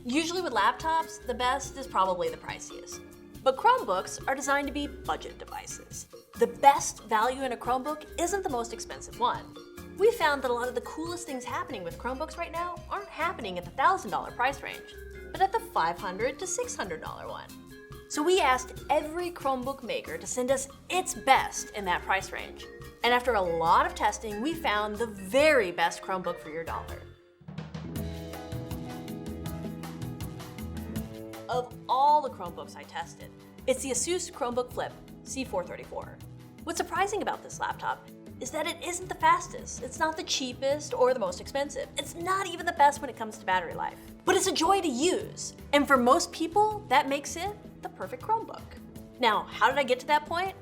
Usually with laptops, the best is probably the priciest. But Chromebooks are designed to be budget devices. The best value in a Chromebook isn't the most expensive one. We found that a lot of the coolest things happening with Chromebooks right now aren't happening at the $1,000 price range, but at the $500 to $600 one. So we asked every Chromebook maker to send us its best in that price range. And after a lot of testing, we found the very best Chromebook for your dollar. Of all the Chromebooks I tested, it's the Asus Chromebook Flip C434. What's surprising about this laptop is that it isn't the fastest, it's not the cheapest or the most expensive, it's not even the best when it comes to battery life. But it's a joy to use, and for most people, that makes it the perfect Chromebook. Now, how did I get to that point?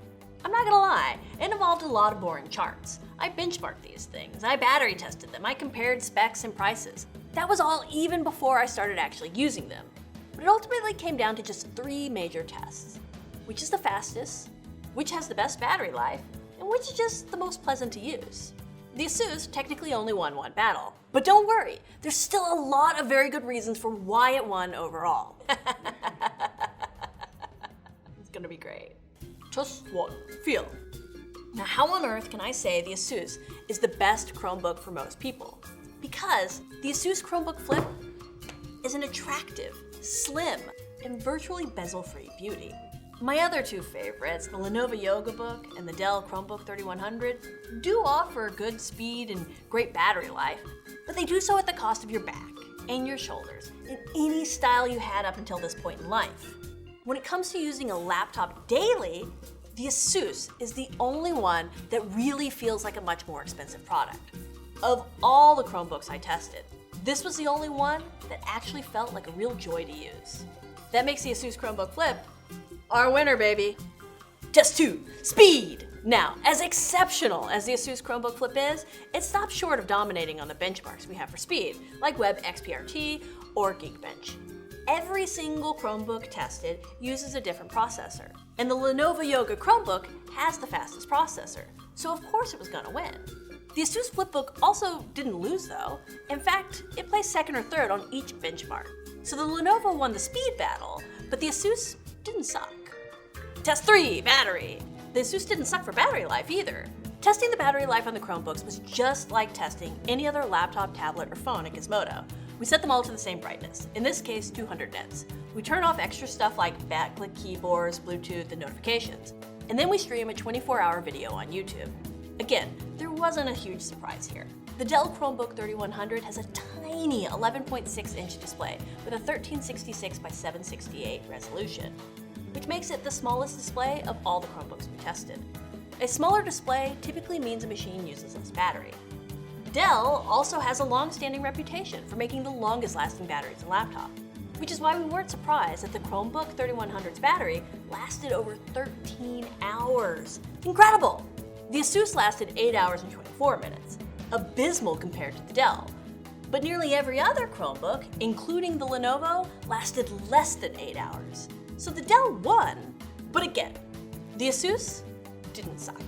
I'm not gonna lie, it involved a lot of boring charts. I benchmarked these things, I battery tested them, I compared specs and prices. That was all even before I started actually using them. But it ultimately came down to just 3 major tests. Which is the fastest, which has the best battery life, and which is just the most pleasant to use. The Asus technically only won one battle, but don't worry, there's still a lot of very good reasons for why it won overall. It's gonna be great. Test 1, feel. Now how on earth can I say the Asus is the best Chromebook for most people? Because the Asus Chromebook Flip is an attractive, slim, and virtually bezel-free beauty. My other 2 favorites, the Lenovo YogaBook and the Dell Chromebook 3100, do offer good speed and great battery life, but they do so at the cost of your back and your shoulders in any style you had up until this point in life. When it comes to using a laptop daily, the Asus is the only one that really feels like a much more expensive product. Of all the Chromebooks I tested, this was the only one that actually felt like a real joy to use. That makes the Asus Chromebook Flip our winner, baby. Test 2, speed. Now, as exceptional as the Asus Chromebook Flip is, it stops short of dominating on the benchmarks we have for speed, like WebXPRT or Geekbench. Every single Chromebook tested uses a different processor, and the Lenovo Yoga Chromebook has the fastest processor, so of course it was gonna win. The Asus Flipbook also didn't lose though. In fact, it placed 2nd or 3rd on each benchmark. So the Lenovo won the speed battle, but the Asus didn't suck. Test 3, battery. The Asus didn't suck for battery life either. Testing the battery life on the Chromebooks was just like testing any other laptop, tablet, or phone at Gizmodo. We set them all to the same brightness, in this case 200 nits. We turn off extra stuff like backlit keyboards, Bluetooth, and notifications. And then we stream a 24-hour video on YouTube. Again, there wasn't a huge surprise here. The Dell Chromebook 3100 has a tiny 11.6-inch display with a 1366 by 768 resolution, which makes it the smallest display of all the Chromebooks we tested. A smaller display typically means a machine uses less battery. Dell also has a long-standing reputation for making the longest-lasting batteries in laptops, which is why we weren't surprised that the Chromebook 3100's battery lasted over 13 hours. Incredible! The Asus lasted 8 hours and 24 minutes, abysmal compared to the Dell. But nearly every other Chromebook, including the Lenovo, lasted less than 8 hours. So the Dell won, but again, the Asus didn't suck.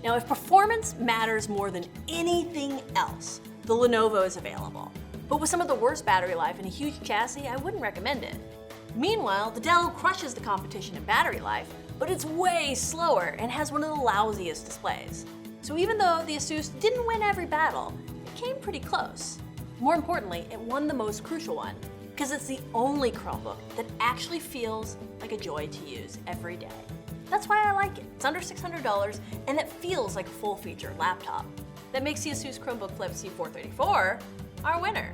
Now, if performance matters more than anything else, the Lenovo is available. But with some of the worst battery life and a huge chassis, I wouldn't recommend it. Meanwhile, the Dell crushes the competition in battery life, but it's way slower and has one of the lousiest displays. So even though the Asus didn't win every battle, it came pretty close. More importantly, it won the most crucial one, because it's the only Chromebook that actually feels like a joy to use every day. That's why I like it. It's under $600 and it feels like a full-featured laptop. That makes the Asus Chromebook Flip C434 our winner.